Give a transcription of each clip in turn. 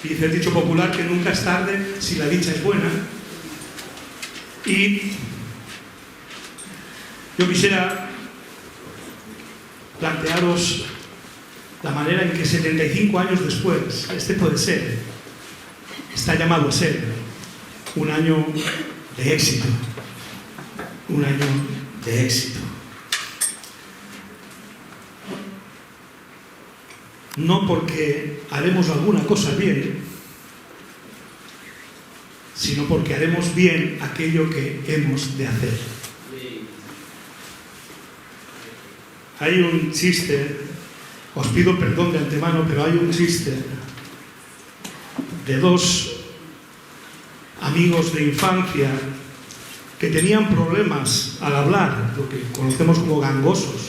Dice el dicho popular que nunca es tarde si la dicha es buena. Y yo quisiera plantearos la manera en que 75 años después, está llamado a ser un año de éxito. Un año de éxito. No porque haremos alguna cosa bien, sino porque haremos bien aquello que hemos de hacer. Hay un chiste, os pido perdón de antemano, pero hay un chiste de dos amigos de infancia que tenían problemas al hablar, lo que conocemos como gangosos.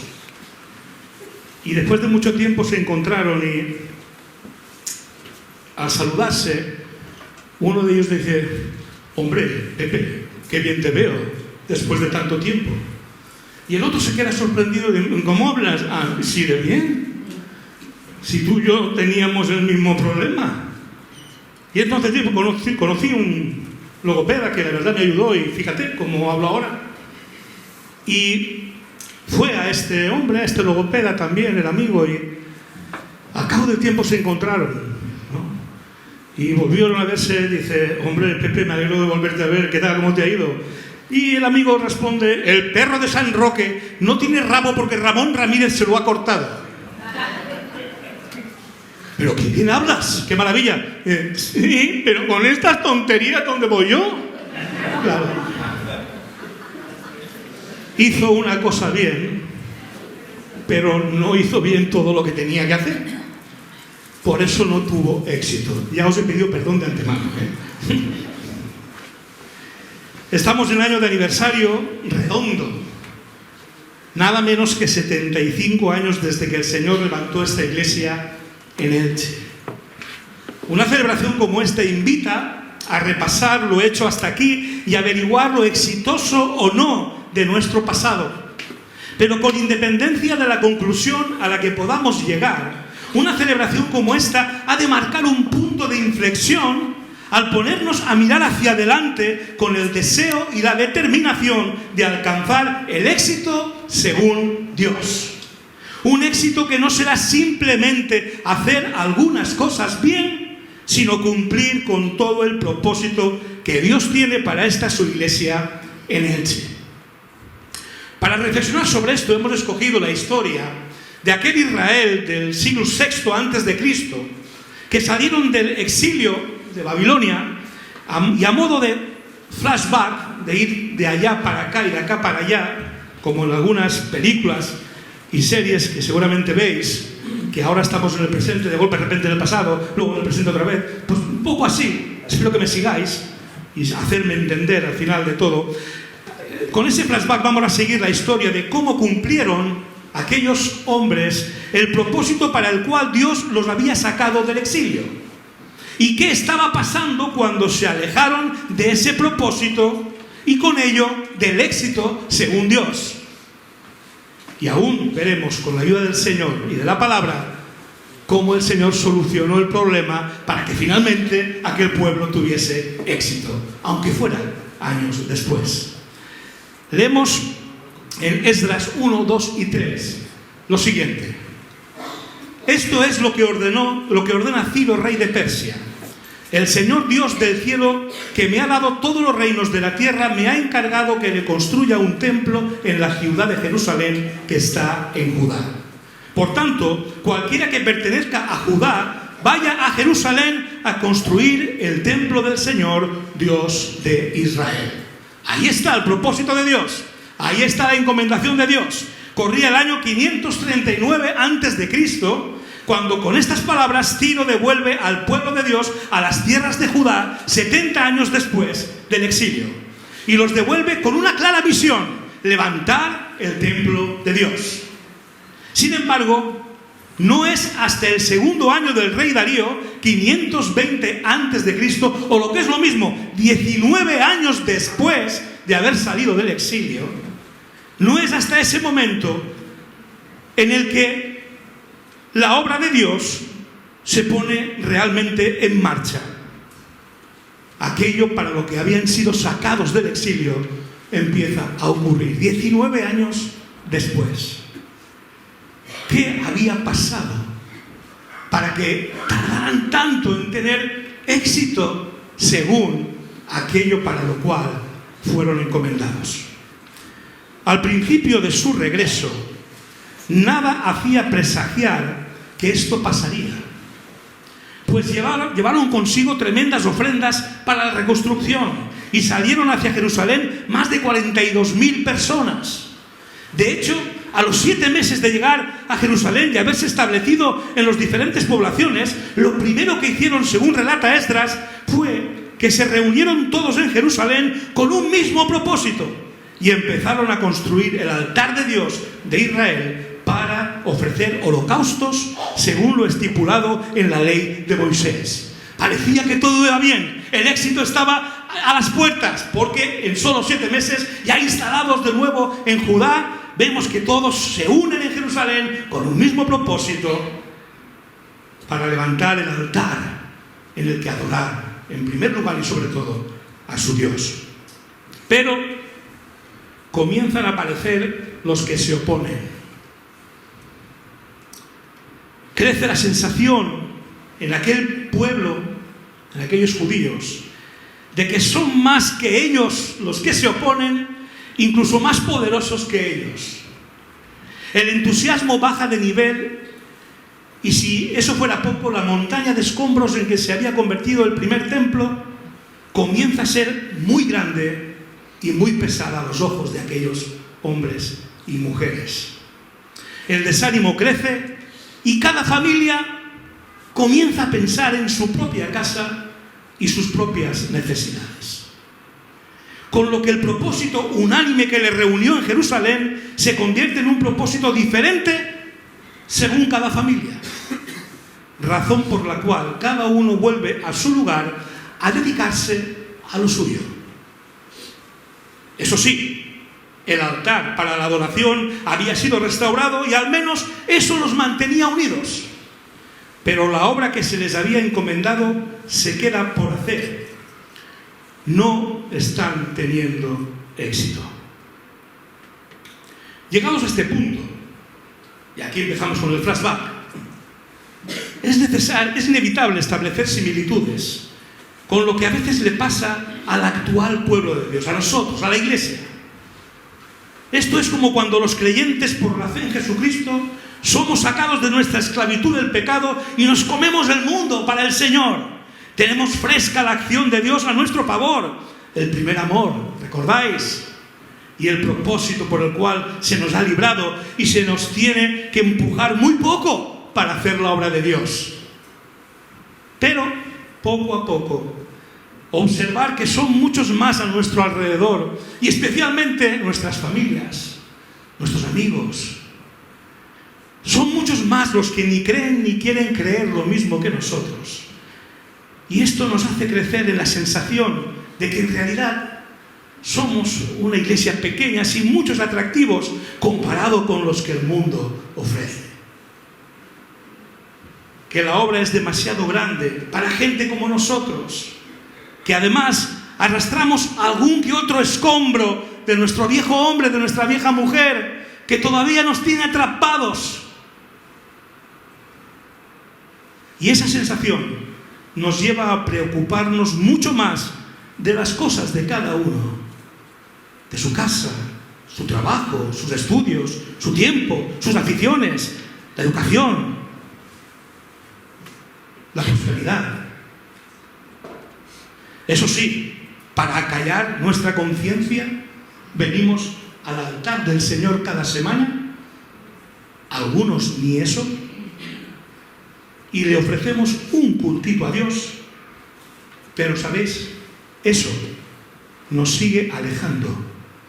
Y después de mucho tiempo se encontraron y al saludarse, uno de ellos dice: hombre, Pepe, qué bien te veo después de tanto tiempo. Y el otro se queda sorprendido de: ¿cómo hablas? Ah, sí, de bien. Si tú y yo teníamos el mismo problema. Y entonces conocí un logopeda que la verdad me ayudó y fíjate cómo hablo ahora. Y fue a este hombre, a este logopeda también, el amigo, y al cabo del tiempo se encontraron, ¿no? Y volvieron a verse. Dice: hombre, Pepe, me alegro de volverte a ver, ¿qué tal? ¿Cómo te ha ido? Y el amigo responde: el perro de San Roque no tiene rabo porque Ramón Ramírez se lo ha cortado. Pero qué bien hablas, qué maravilla. Sí, pero con estas tonterías, ¿dónde voy yo? Claro. Hizo una cosa bien, pero no hizo bien todo lo que tenía que hacer. Por eso no tuvo éxito. Ya os he pedido perdón de antemano, ¿eh? Estamos en el año de aniversario redondo. Nada menos que 75 años desde que el Señor levantó esta iglesia en Elche. Una celebración como esta invita a repasar lo hecho hasta aquí y averiguar lo exitoso o no de nuestro pasado. Pero con independencia de la conclusión a la que podamos llegar, una celebración como esta ha de marcar un punto de inflexión al ponernos a mirar hacia adelante con el deseo y la determinación de alcanzar el éxito según Dios. Un éxito que no será simplemente hacer algunas cosas bien, sino cumplir con todo el propósito que Dios tiene para esta su iglesia en Elche. Para reflexionar sobre esto hemos escogido la historia de aquel Israel del siglo VI antes de Cristo, que salieron del exilio de Babilonia y a modo de flashback, de ir de allá para acá y de acá para allá, como en algunas películas y series que seguramente veis, que ahora estamos en el presente, de golpe de repente en el pasado, luego en el presente otra vez, pues un poco así. Espero que me sigáis y hacerme entender al final de todo. Con ese flashback vamos a seguir la historia de cómo cumplieron aquellos hombres el propósito para el cual Dios los había sacado del exilio. ¿Y qué estaba pasando cuando se alejaron de ese propósito y con ello del éxito según Dios? Y aún veremos con la ayuda del Señor y de la palabra cómo el Señor solucionó el problema para que finalmente aquel pueblo tuviese éxito, aunque fuera años después. Leemos en Esdras 1, 2 y 3 lo siguiente: esto es lo que ordena Ciro, rey de Persia. El Señor Dios del cielo, que me ha dado todos los reinos de la tierra, me ha encargado que le construya un templo en la ciudad de Jerusalén, que está en Judá. Por tanto, cualquiera que pertenezca a Judá, vaya a Jerusalén a construir el templo del Señor, Dios de Israel. Ahí está el propósito de Dios. Ahí está la encomendación de Dios. Corría el año 539 antes de Cristo, cuando con estas palabras Ciro devuelve al pueblo de Dios a las tierras de Judá 70 años después del exilio. Y los devuelve con una clara visión: levantar el templo de Dios. Sin embargo, no es hasta el segundo año del rey Darío, 520 antes de Cristo, o lo que es lo mismo, 19 años después de haber salido del exilio, no es hasta ese momento en el que la obra de Dios se pone realmente en marcha. Aquello para lo que habían sido sacados del exilio empieza a ocurrir 19 años después. ¿Qué había pasado para que tardaran tanto en tener éxito según aquello para lo cual fueron encomendados? Al principio de su regreso, nada hacía presagiar que esto pasaría, pues llevaron consigo tremendas ofrendas para la reconstrucción y salieron hacia Jerusalén más de 42.000 personas. De hecho, a los 7 meses de llegar a Jerusalén y haberse establecido en las diferentes poblaciones, lo primero que hicieron, según relata Esdras, fue que se reunieron todos en Jerusalén con un mismo propósito y empezaron a construir el altar de Dios de Israel para ofrecer holocaustos según lo estipulado en la ley de Moisés. Parecía que todo iba bien, el éxito estaba a las puertas, porque en solo 7 meses, ya instalados de nuevo en Judá, vemos que todos se unen en Jerusalén con un mismo propósito para levantar el altar en el que adorar, en primer lugar y sobre todo, a su Dios. Pero comienzan a aparecer los que se oponen. Crece la sensación en aquel pueblo, en aquellos judíos, de que son más que ellos los que se oponen, incluso más poderosos que ellos. El entusiasmo baja de nivel y, si eso fuera poco, la montaña de escombros en que se había convertido el primer templo comienza a ser muy grande y muy pesada a los ojos de aquellos hombres y mujeres. El desánimo crece y cada familia comienza a pensar en su propia casa y sus propias necesidades. Con lo que el propósito unánime que le reunió en Jerusalén se convierte en un propósito diferente según cada familia. Razón por la cual cada uno vuelve a su lugar a dedicarse a lo suyo. Eso sí, el altar para la adoración había sido restaurado y al menos eso los mantenía unidos. Pero la obra que se les había encomendado se queda por hacer. No están teniendo éxito. Llegados a este punto, y aquí empezamos con el flashback, es inevitable establecer similitudes con lo que a veces le pasa al actual pueblo de Dios, a nosotros, a la Iglesia. Esto es como cuando los creyentes por la fe en Jesucristo somos sacados de nuestra esclavitud del pecado y nos comemos el mundo para el Señor. Tenemos fresca la acción de Dios a nuestro favor, el primer amor, ¿recordáis? Y el propósito por el cual se nos ha librado y se nos tiene que empujar muy poco para hacer la obra de Dios. Pero, poco a poco, observar que son muchos más a nuestro alrededor y especialmente nuestras familias, nuestros amigos. Son muchos más los que ni creen ni quieren creer lo mismo que nosotros. Y esto nos hace crecer en la sensación de que en realidad somos una iglesia pequeña sin muchos atractivos comparado con los que el mundo ofrece. Que la obra es demasiado grande para gente como nosotros, que además arrastramos algún que otro escombro de nuestro viejo hombre, de nuestra vieja mujer, que todavía nos tiene atrapados. Y esa sensación nos lleva a preocuparnos mucho más de las cosas de cada uno, de su casa, su trabajo, sus estudios, su tiempo, sus aficiones, la educación, la prosperidad. Eso sí, para acallar nuestra conciencia, venimos al altar del Señor cada semana, algunos ni eso, y le ofrecemos un cultito a Dios, pero ¿sabéis? Eso nos sigue alejando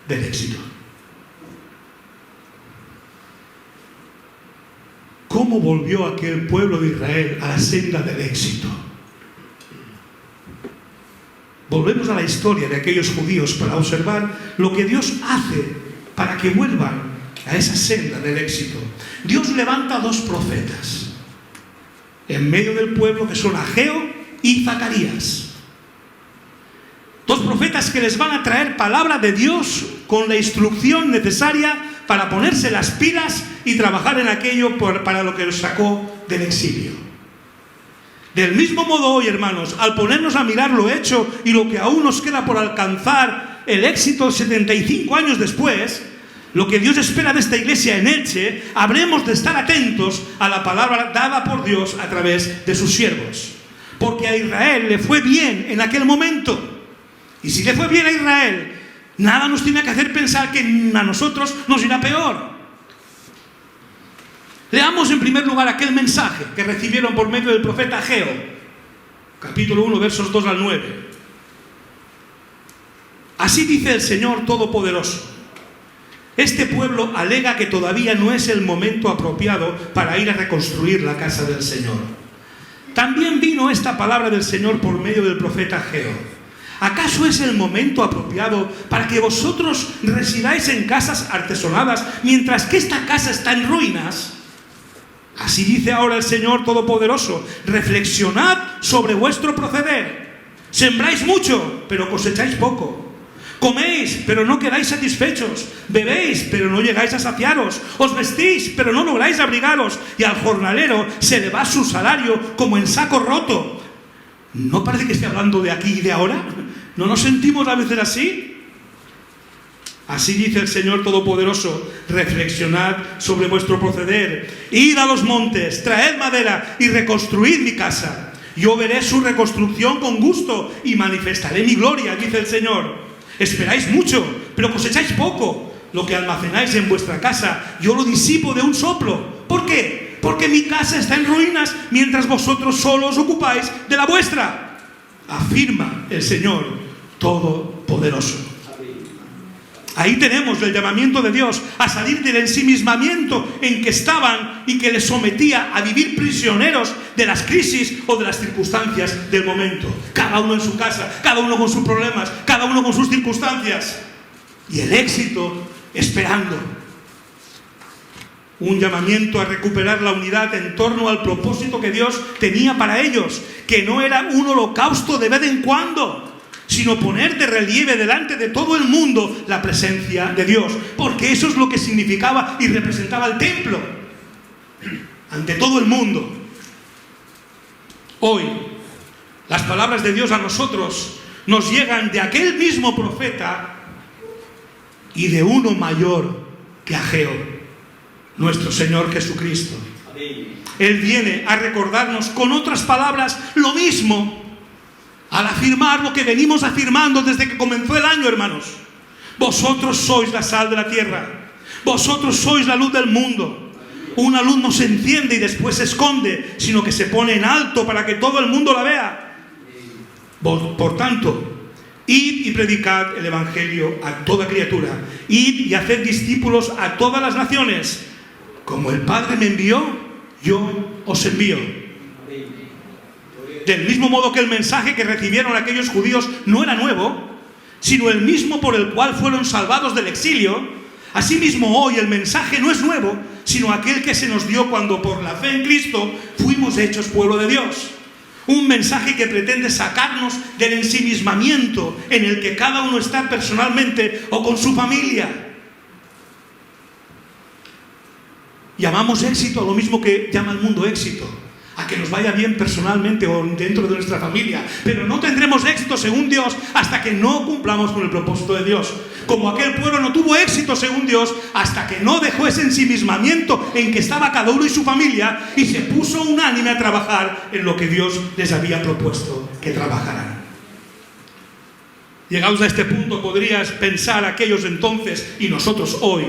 del éxito. ¿Cómo volvió aquel pueblo de Israel a la senda del éxito? Volvemos a la historia de aquellos judíos para observar lo que Dios hace para que vuelvan a esa senda del éxito. Dios levanta 2 profetas. en medio del pueblo, que son Ageo y Zacarías. Dos profetas que les van a traer palabra de Dios con la instrucción necesaria para ponerse las pilas y trabajar en aquello para lo que los sacó del exilio. Del mismo modo hoy, hermanos, al ponernos a mirar lo hecho y lo que aún nos queda por alcanzar el éxito 75 años después, lo que Dios espera de esta iglesia en Elche, habremos de estar atentos a la palabra dada por Dios a través de sus siervos. Porque a Israel le fue bien en aquel momento. Y si le fue bien a Israel, nada nos tiene que hacer pensar que a nosotros nos irá peor. Leamos en primer lugar aquel mensaje que recibieron por medio del profeta Ageo, capítulo 1, versos 2 al 9. Así dice el Señor Todopoderoso: este pueblo alega que todavía no es el momento apropiado para ir a reconstruir la casa del Señor. También vino esta palabra del Señor por medio del profeta Ageo. ¿Acaso es el momento apropiado para que vosotros residáis en casas artesonadas mientras que esta casa está en ruinas? Así dice ahora el Señor Todopoderoso: reflexionad sobre vuestro proceder. Sembráis mucho, pero cosecháis poco. Coméis, pero no quedáis satisfechos. Bebéis, pero no llegáis a saciaros. Os vestís, pero no lográis abrigaros. Y al jornalero se le va su salario como en saco roto. ¿No parece que esté hablando de aquí y de ahora? ¿No nos sentimos a veces así? Así dice el Señor Todopoderoso: reflexionad sobre vuestro proceder. Id a los montes, traed madera y reconstruid mi casa. Yo veré su reconstrucción con gusto y manifestaré mi gloria, dice el Señor. Esperáis mucho, pero cosecháis poco. Lo que almacenáis en vuestra casa, yo lo disipo de un soplo. ¿Por qué? Porque mi casa está en ruinas, mientras vosotros solo os ocupáis de la vuestra, afirma el Señor Todopoderoso. Ahí tenemos el llamamiento de Dios a salir del ensimismamiento en que estaban y que les sometía a vivir prisioneros de las crisis o de las circunstancias del momento. Cada uno en su casa, cada uno con sus problemas, cada uno con sus circunstancias. Y el éxito esperando. Un llamamiento a recuperar la unidad en torno al propósito que Dios tenía para ellos, que no era un holocausto de vez en cuando, sino poner de relieve delante de todo el mundo la presencia de Dios, porque eso es lo que significaba y representaba el templo ante todo el mundo. Hoy, las palabras de Dios a nosotros nos llegan de aquel mismo profeta y de uno mayor que Ageo, nuestro Señor Jesucristo. Él viene a recordarnos con otras palabras lo mismo, al afirmar lo que venimos afirmando desde que comenzó el año, hermanos. Vosotros sois la sal de la tierra. Vosotros sois la luz del mundo. Una luz no se enciende y después se esconde, sino que se pone en alto para que todo el mundo la vea. Por tanto, id y predicad el evangelio a toda criatura. Id y haced discípulos a todas las naciones. Como el Padre me envió, yo os envío. Del mismo modo que el mensaje que recibieron aquellos judíos no era nuevo, sino el mismo por el cual fueron salvados del exilio, asimismo hoy el mensaje no es nuevo, sino aquel que se nos dio cuando por la fe en Cristo fuimos hechos pueblo de Dios. Un mensaje que pretende sacarnos del ensimismamiento en el que cada uno está personalmente o con su familia. Llamamos éxito a lo mismo que llama el mundo éxito, a que nos vaya bien personalmente o dentro de nuestra familia, pero no tendremos éxito según Dios hasta que no cumplamos con el propósito de Dios. Como aquel pueblo no tuvo éxito según Dios hasta que no dejó ese ensimismamiento en que estaba cada uno y su familia y se puso unánime a trabajar en lo que Dios les había propuesto que trabajaran. Llegados a este punto podrías pensar aquellos entonces y nosotros hoy,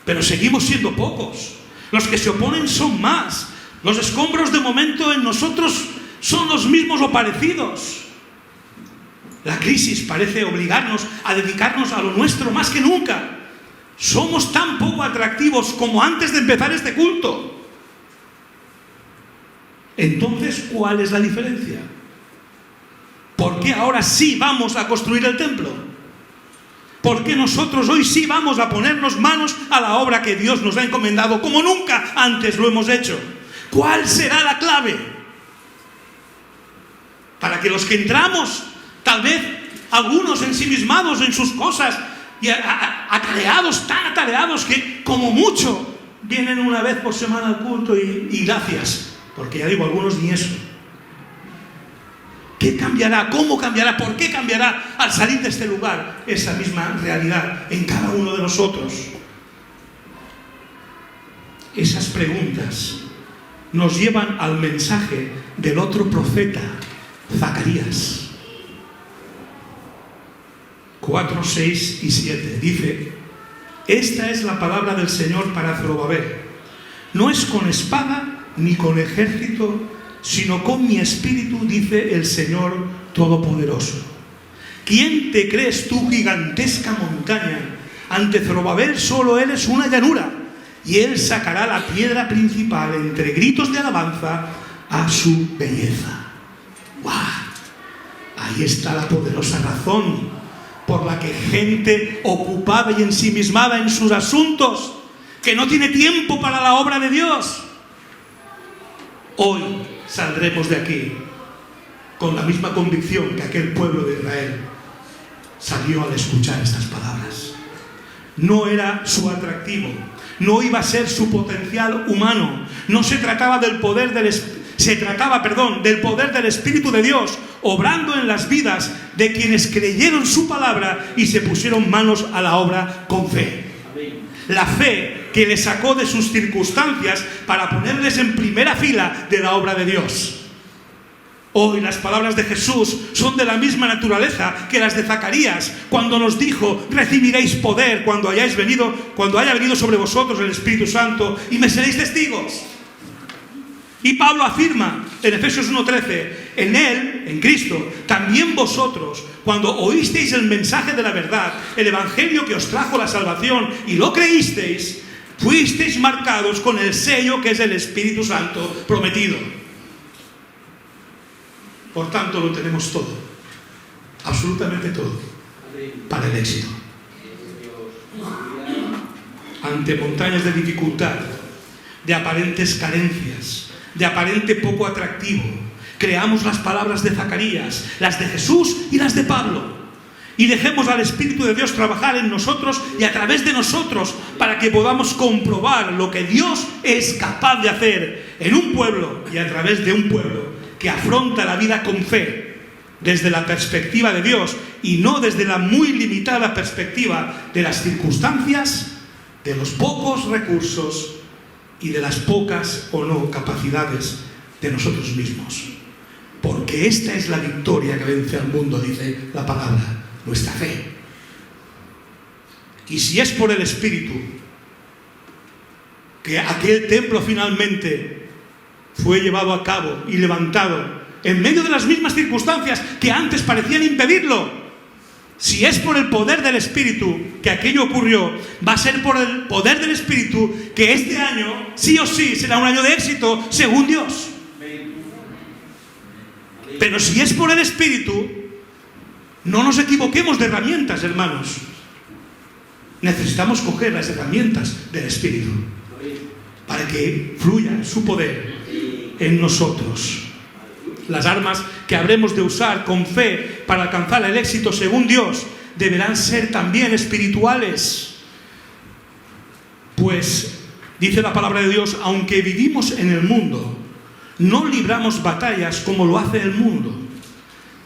pero seguimos siendo pocos. Los que se oponen son más. Los escombros de momento en nosotros son los mismos o parecidos. La crisis parece obligarnos a dedicarnos a lo nuestro más que nunca. Somos tan poco atractivos como antes de empezar este culto. Entonces, ¿cuál es la diferencia? ¿Por qué ahora sí vamos a construir el templo? ¿Por qué nosotros hoy sí vamos a ponernos manos a la obra que Dios nos ha encomendado como nunca antes lo hemos hecho? ¿Cuál será la clave? Para que los que entramos, tal vez algunos ensimismados en sus cosas y atareados, tan atareados que como mucho vienen una vez por semana al culto y gracias, porque ya digo, algunos ni eso. ¿Qué cambiará? ¿Cómo cambiará? ¿Por qué cambiará al salir de este lugar esa misma realidad en cada uno de nosotros? Esas preguntas nos llevan al mensaje del otro profeta, Zacarías. 4, 6 y 7. Dice: esta es la palabra del Señor para Zorobabel. No es con espada ni con ejército, sino con mi espíritu, dice el Señor Todopoderoso. ¿Quién te crees tú, gigantesca montaña? Ante Zorobabel solo eres una llanura, y él sacará la piedra principal entre gritos de alabanza a su belleza. ¡Guau! Ahí está la poderosa razón por la que gente ocupada y ensimismada en sus asuntos, que no tiene tiempo para la obra de Dios, hoy saldremos de aquí con la misma convicción que aquel pueblo de Israel salió al escuchar estas palabras. No era su atractivo, no iba a ser su potencial humano, no se trataba del poder del poder del Espíritu de Dios obrando en las vidas de quienes creyeron su palabra y se pusieron manos a la obra con fe. La fe que les sacó de sus circunstancias para ponerles en primera fila de la obra de Dios. Hoy las palabras de Jesús son de la misma naturaleza que las de Zacarías, cuando nos dijo: recibiréis poder cuando haya venido sobre vosotros el Espíritu Santo y me seréis testigos. Y Pablo afirma en Efesios 1:13: en Él, en Cristo, también vosotros, cuando oísteis el mensaje de la verdad, el evangelio que os trajo la salvación y lo creísteis, fuisteis marcados con el sello que es el Espíritu Santo prometido. Por tanto, lo tenemos todo, absolutamente todo, para el éxito. Ante montañas de dificultad, de aparentes carencias, de aparente poco atractivo, creamos las palabras de Zacarías, las de Jesús y las de Pablo, y dejemos al Espíritu de Dios trabajar en nosotros y a través de nosotros para que podamos comprobar lo que Dios es capaz de hacer en un pueblo y a través de un pueblo que afronta la vida con fe desde la perspectiva de Dios y no desde la muy limitada perspectiva de las circunstancias, de los pocos recursos y de las pocas o no capacidades de nosotros mismos. Porque esta es la victoria que vence al mundo, dice la palabra, nuestra fe. Y si es por el Espíritu que aquel templo finalmente fue llevado a cabo y levantado en medio de las mismas circunstancias que antes parecían impedirlo, si es por el poder del Espíritu que aquello ocurrió, va a ser por el poder del Espíritu que este año, sí o sí, será un año de éxito, según Dios. Pero si es por el Espíritu, no nos equivoquemos de herramientas, hermanos. Necesitamos coger las herramientas del Espíritu para que fluya su poder en nosotros. Las armas que habremos de usar con fe para alcanzar el éxito según Dios deberán ser también espirituales. Pues, dice la palabra de Dios, aunque vivimos en el mundo, no libramos batallas como lo hace el mundo.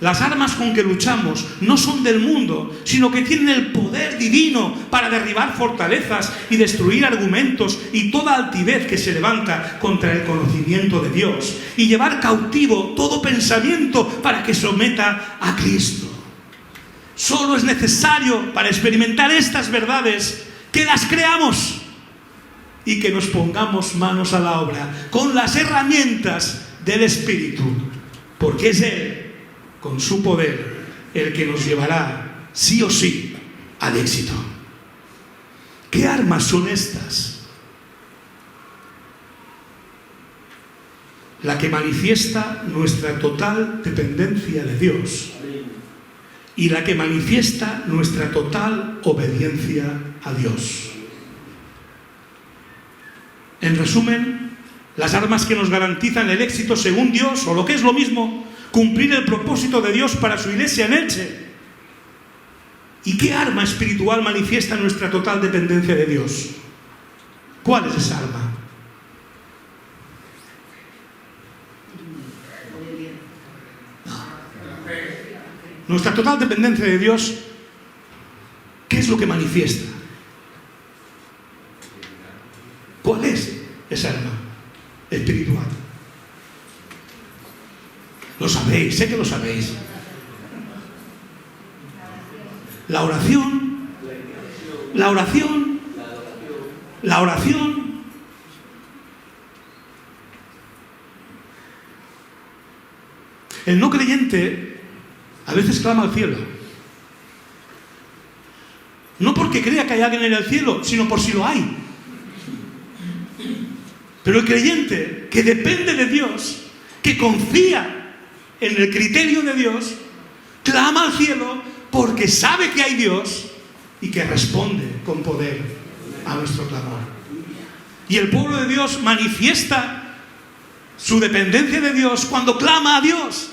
Las armas con que luchamos no son del mundo, sino que tienen el poder divino para derribar fortalezas y destruir argumentos y toda altivez que se levanta contra el conocimiento de Dios, y llevar cautivo todo pensamiento para que someta a Cristo. Solo es necesario, para experimentar estas verdades, que las creamos y que nos pongamos manos a la obra con las herramientas del Espíritu, porque es Él, con su poder, el que nos llevará, sí o sí, al éxito. ¿Qué armas son estas? La que manifiesta nuestra total dependencia de Dios y la que manifiesta nuestra total obediencia a Dios. En resumen, las armas que nos garantizan el éxito según Dios, o lo que es lo mismo, cumplir el propósito de Dios para su iglesia en Elche. ¿Y qué arma espiritual manifiesta nuestra total dependencia de Dios? ¿Cuál es esa arma? Nuestra total dependencia de Dios, ¿qué es lo que manifiesta? ¿Cuál es esa arma espiritual? Lo sabéis, sé que lo sabéis. La oración, la oración, la oración. El no creyente a veces clama al cielo. No porque crea que hay alguien en el cielo, sino por si lo hay. Pero el creyente que depende de Dios, que confía en el criterio de Dios, clama al cielo porque sabe que hay Dios y que responde con poder a nuestro clamor. Y el pueblo de Dios manifiesta su dependencia de Dios cuando clama a Dios.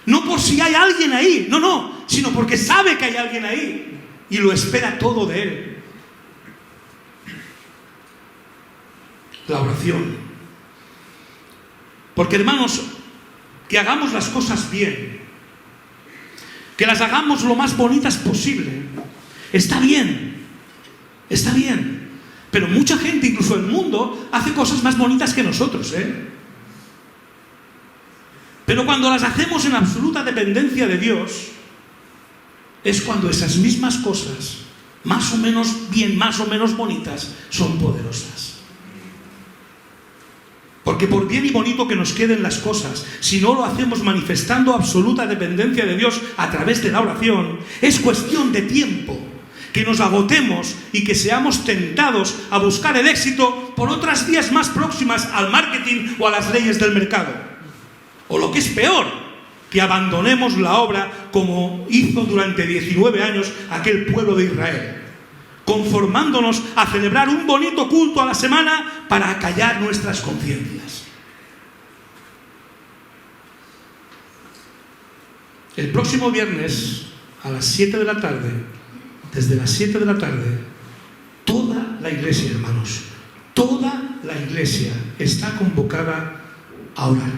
No por si hay alguien ahí, no, sino porque sabe que hay alguien ahí y lo espera todo de Él. La oración. Porque, hermanos, que hagamos las cosas bien, que las hagamos lo más bonitas posible, está bien, pero mucha gente, incluso el mundo, hace cosas más bonitas que nosotros, Pero cuando las hacemos en absoluta dependencia de Dios, es cuando esas mismas cosas, más o menos bien, más o menos bonitas, son poderosas. Porque por bien y bonito que nos queden las cosas, si no lo hacemos manifestando absoluta dependencia de Dios a través de la oración, es cuestión de tiempo que nos agotemos y que seamos tentados a buscar el éxito por otras vías más próximas al marketing o a las leyes del mercado. O lo que es peor, que abandonemos la obra como hizo durante 19 años aquel pueblo de Israel, conformándonos a celebrar un bonito culto a la semana para acallar nuestras conciencias. El próximo viernes a las 7 de la tarde, desde las 7 de la tarde, toda la iglesia, hermanos, toda la iglesia está convocada a orar.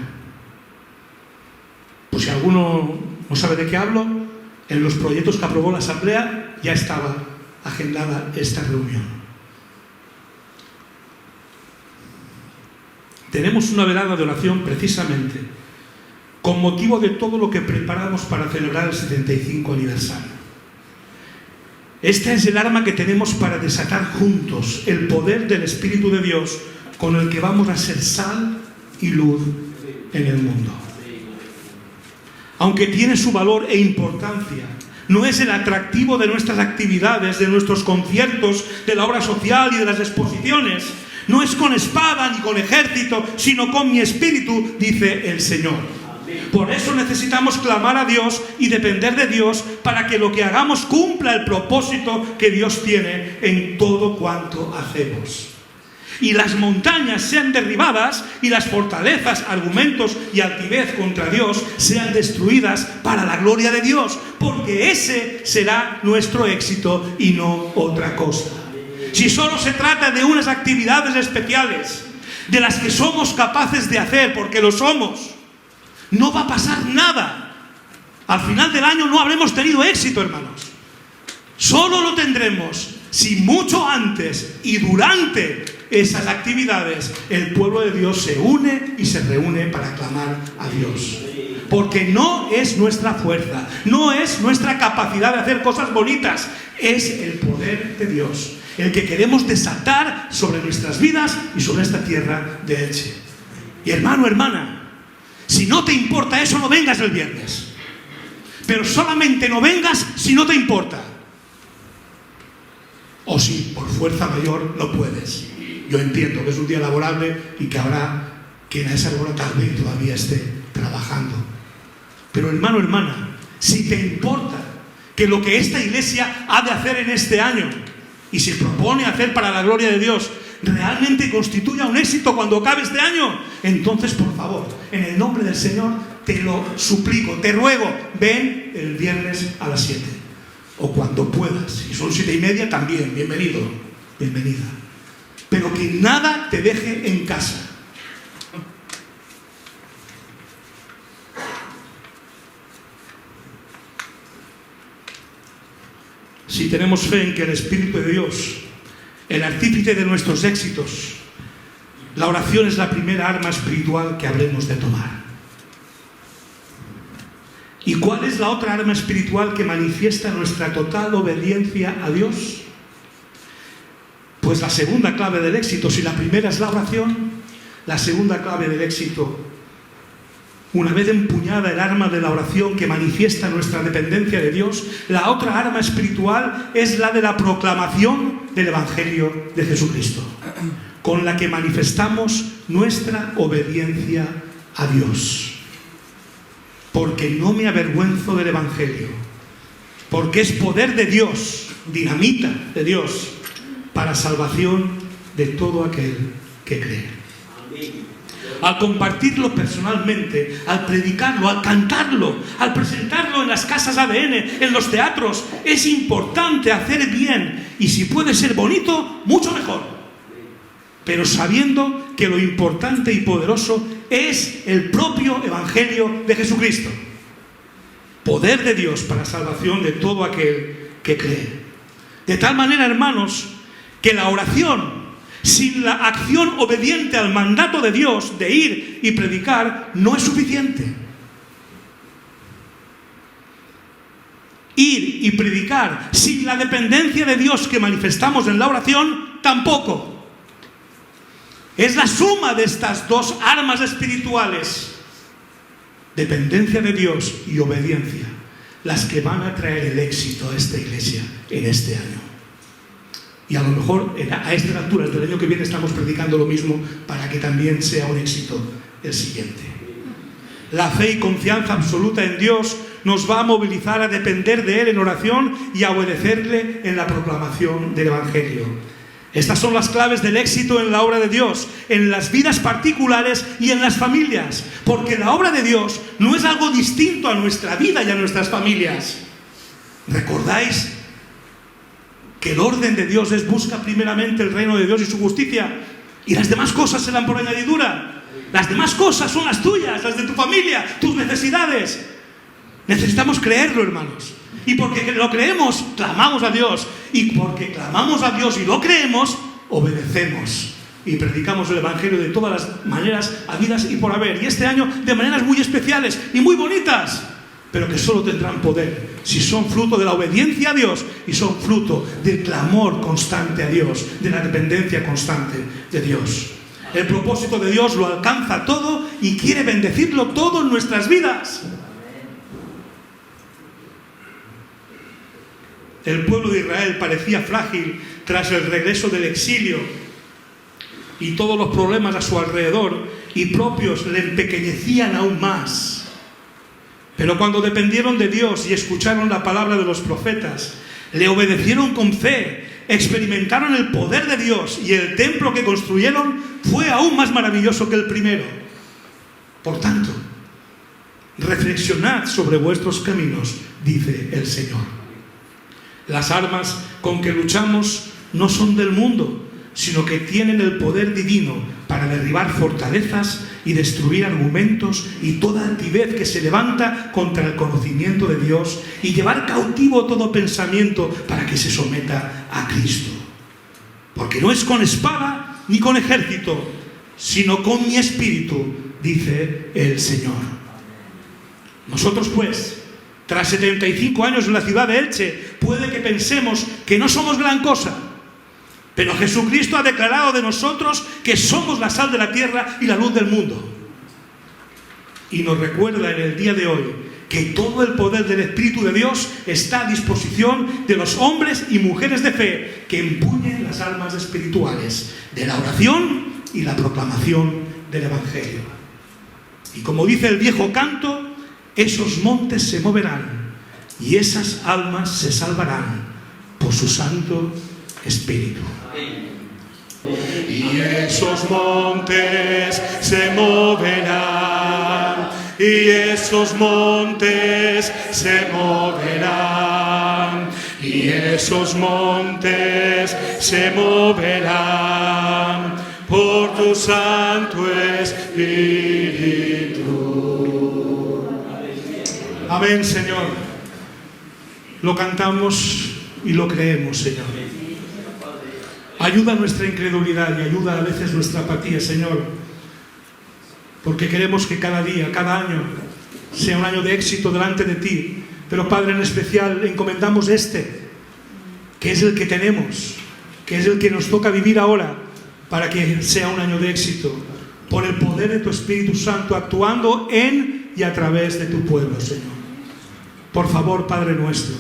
Por si alguno no sabe de qué hablo, en los proyectos que aprobó la Asamblea ya estaba agendada esta reunión. Tenemos una velada de oración precisamente con motivo de todo lo que preparamos para celebrar el 75 aniversario. Esta es el arma que tenemos para desatar juntos el poder del Espíritu de Dios con el que vamos a ser sal y luz en el mundo. Aunque tiene su valor e importancia, no es el atractivo de nuestras actividades, de nuestros conciertos, de la obra social y de las exposiciones. No es con espada ni con ejército, sino con mi espíritu, dice el Señor. Por eso necesitamos clamar a Dios y depender de Dios para que lo que hagamos cumpla el propósito que Dios tiene en todo cuanto hacemos. Y las montañas sean derribadas y las fortalezas, argumentos y altivez contra Dios sean destruidas para la gloria de Dios, porque ese será nuestro éxito y no otra cosa. Si solo se trata de unas actividades especiales, de las que somos capaces de hacer, porque lo somos, no va a pasar nada. Al final del año no habremos tenido éxito, hermanos. Solo lo tendremos si mucho antes y durante esas actividades el pueblo de Dios se une y se reúne para clamar a Dios. Porque no es nuestra fuerza, no es nuestra capacidad de hacer cosas bonitas, es el poder de Dios el que queremos desatar sobre nuestras vidas y sobre esta tierra de Elche. Y hermano, hermana, si no te importa eso, no vengas el viernes. Pero solamente no vengas si no te importa. O si por fuerza mayor no puedes. Yo entiendo que es un día laborable y que habrá quien a esa hora tal vez todavía esté trabajando. Pero hermano, hermana, si te importa que lo que esta iglesia ha de hacer en este año y se propone hacer para la gloria de Dios, realmente constituya un éxito cuando acabe este año, entonces, por favor, en el nombre del Señor, te lo suplico, te ruego, ven el viernes a las 7. O cuando puedas. Si son 7:30, también, bienvenido, bienvenida. Pero que nada te deje en casa. Si tenemos fe en que el Espíritu de Dios, el artífice de nuestros éxitos, la oración es la primera arma espiritual que habremos de tomar. ¿Y cuál es la otra arma espiritual que manifiesta nuestra total obediencia a Dios? Pues la segunda clave del éxito, si la primera es la oración, la segunda clave del éxito, una vez empuñada el arma de la oración que manifiesta nuestra dependencia de Dios, la otra arma espiritual es la de la proclamación del Evangelio de Jesucristo, con la que manifestamos nuestra obediencia a Dios. Porque no me avergüenzo del Evangelio, porque es poder de Dios, dinamita de Dios, para salvación de todo aquel que cree. Al compartirlo personalmente, al predicarlo, al cantarlo, al presentarlo en las casas ADN, en los teatros, es importante hacer bien, y si puede ser bonito, mucho mejor. Pero sabiendo que lo importante y poderoso es el propio Evangelio de Jesucristo. Poder de Dios para salvación de todo aquel que cree. De tal manera, hermanos, que la oración sin la acción obediente al mandato de Dios de ir y predicar no es suficiente. Ir y predicar sin la dependencia de Dios que manifestamos en la oración tampoco. Es la suma de estas dos armas espirituales, dependencia de Dios y obediencia, las que van a traer el éxito a esta iglesia en este año. Y a lo mejor a estas alturas del año que viene estamos predicando lo mismo para que también sea un éxito el siguiente. La fe y confianza absoluta en Dios nos va a movilizar a depender de Él en oración y a obedecerle en la proclamación del Evangelio. Estas son las claves del éxito en la obra de Dios, en las vidas particulares y en las familias. Porque la obra de Dios no es algo distinto a nuestra vida y a nuestras familias. ¿Recordáis que el orden de Dios es busca primeramente el reino de Dios y su justicia? Y las demás cosas se dan por añadidura. Las demás cosas son las tuyas, las de tu familia, tus necesidades. Necesitamos creerlo, hermanos. Y porque lo creemos, clamamos a Dios. Y porque clamamos a Dios y lo creemos, obedecemos. Y predicamos el Evangelio de todas las maneras habidas y por haber. Y este año de maneras muy especiales y muy bonitas. Pero que solo tendrán poder si son fruto de la obediencia a Dios y son fruto del clamor constante a Dios, de la dependencia constante de Dios. El propósito de Dios lo alcanza todo y quiere bendecirlo todo en nuestras vidas. El pueblo de Israel parecía frágil tras el regreso del exilio y todos los problemas a su alrededor y propios le empequeñecían aún más. Pero cuando dependieron de Dios y escucharon la palabra de los profetas, le obedecieron con fe, experimentaron el poder de Dios y el templo que construyeron fue aún más maravilloso que el primero. Por tanto, reflexionad sobre vuestros caminos, dice el Señor. Las armas con que luchamos no son del mundo, sino que tienen el poder divino para derribar fortalezas y destruir argumentos y toda altivez que se levanta contra el conocimiento de Dios y llevar cautivo todo pensamiento para que se someta a Cristo. Porque no es con espada ni con ejército, sino con mi espíritu, dice el Señor. Nosotros pues, tras 75 años en la ciudad de Elche, puede que pensemos que no somos gran cosa, pero Jesucristo ha declarado de nosotros que somos la sal de la tierra y la luz del mundo. Y nos recuerda en el día de hoy que todo el poder del Espíritu de Dios está a disposición de los hombres y mujeres de fe que empuñen las armas espirituales de la oración y la proclamación del Evangelio. Y como dice el viejo canto, esos montes se moverán y esas almas se salvarán por su Santo Espíritu. Y esos montes se moverán, y esos montes se moverán, y esos montes se moverán por tu Santo Espíritu. Amén, Señor. Lo cantamos y lo creemos, Señor. Ayuda nuestra incredulidad y ayuda a veces nuestra apatía, Señor, porque queremos que cada día, cada año, sea un año de éxito delante de ti. Pero, Padre, en especial encomendamos que es el que tenemos, que es el que nos toca vivir ahora, para que sea un año de éxito, por el poder de tu Espíritu Santo actuando en y a través de tu pueblo, Señor. Por favor, Padre nuestro,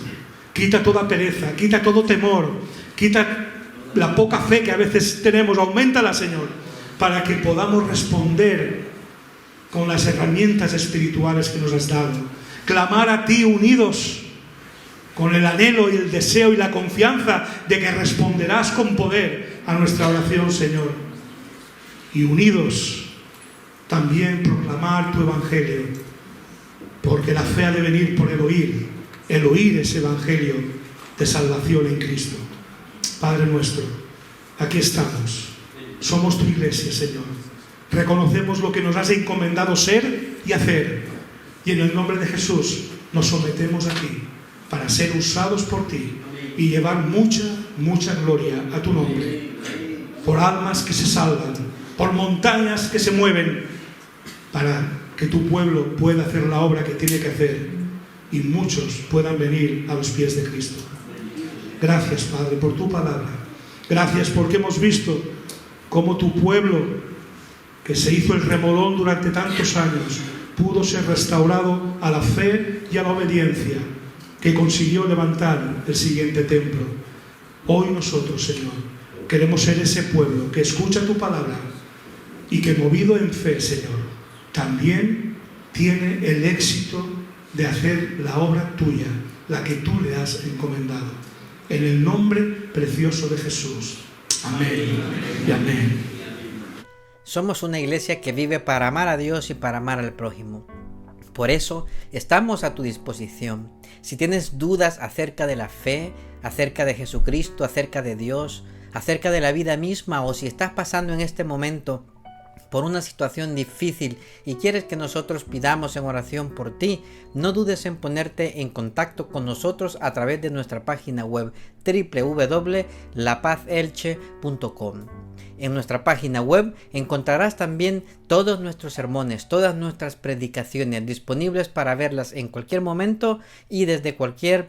quita toda pereza, quita todo temor, quita la poca fe que a veces tenemos, auméntala, Señor, para que podamos responder con las herramientas espirituales que nos has dado. Clamar a ti unidos, con el anhelo y el deseo y la confianza de que responderás con poder a nuestra oración, Señor. Y unidos también proclamar tu Evangelio, porque la fe ha de venir por el oír ese Evangelio de salvación en Cristo. Padre nuestro, aquí estamos. Somos tu iglesia, Señor. Reconocemos lo que nos has encomendado ser y hacer. Y en el nombre de Jesús nos sometemos a ti para ser usados por ti y llevar mucha, mucha gloria a tu nombre. Por almas que se salvan, por montañas que se mueven, para que tu pueblo pueda hacer la obra que tiene que hacer y muchos puedan venir a los pies de Cristo. Gracias, Padre, por tu palabra. Gracias porque hemos visto cómo tu pueblo, que se hizo el remolón durante tantos años, pudo ser restaurado a la fe y a la obediencia, que consiguió levantar el siguiente templo. Hoy nosotros, Señor, queremos ser ese pueblo que escucha tu palabra y que, movido en fe, Señor, también tiene el éxito de hacer la obra tuya, la que tú le has encomendado. En el nombre precioso de Jesús. Amén y amén. Somos una iglesia que vive para amar a Dios y para amar al prójimo. Por eso estamos a tu disposición. Si tienes dudas acerca de la fe, acerca de Jesucristo, acerca de Dios, acerca de la vida misma, o si estás pasando en este momento por una situación difícil y quieres que nosotros pidamos en oración por ti, no dudes en ponerte en contacto con nosotros a través de nuestra página web www.lapazelche.com. En nuestra página web encontrarás también todos nuestros sermones, todas nuestras predicaciones disponibles para verlas en cualquier momento y desde cualquier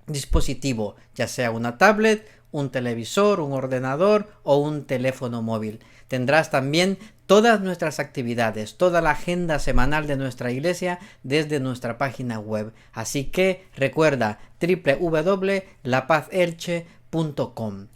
dispositivo, ya sea una tablet, un televisor, un ordenador o un teléfono móvil. Tendrás también todas nuestras actividades, toda la agenda semanal de nuestra iglesia desde nuestra página web. Así que recuerda www.lapazelche.com.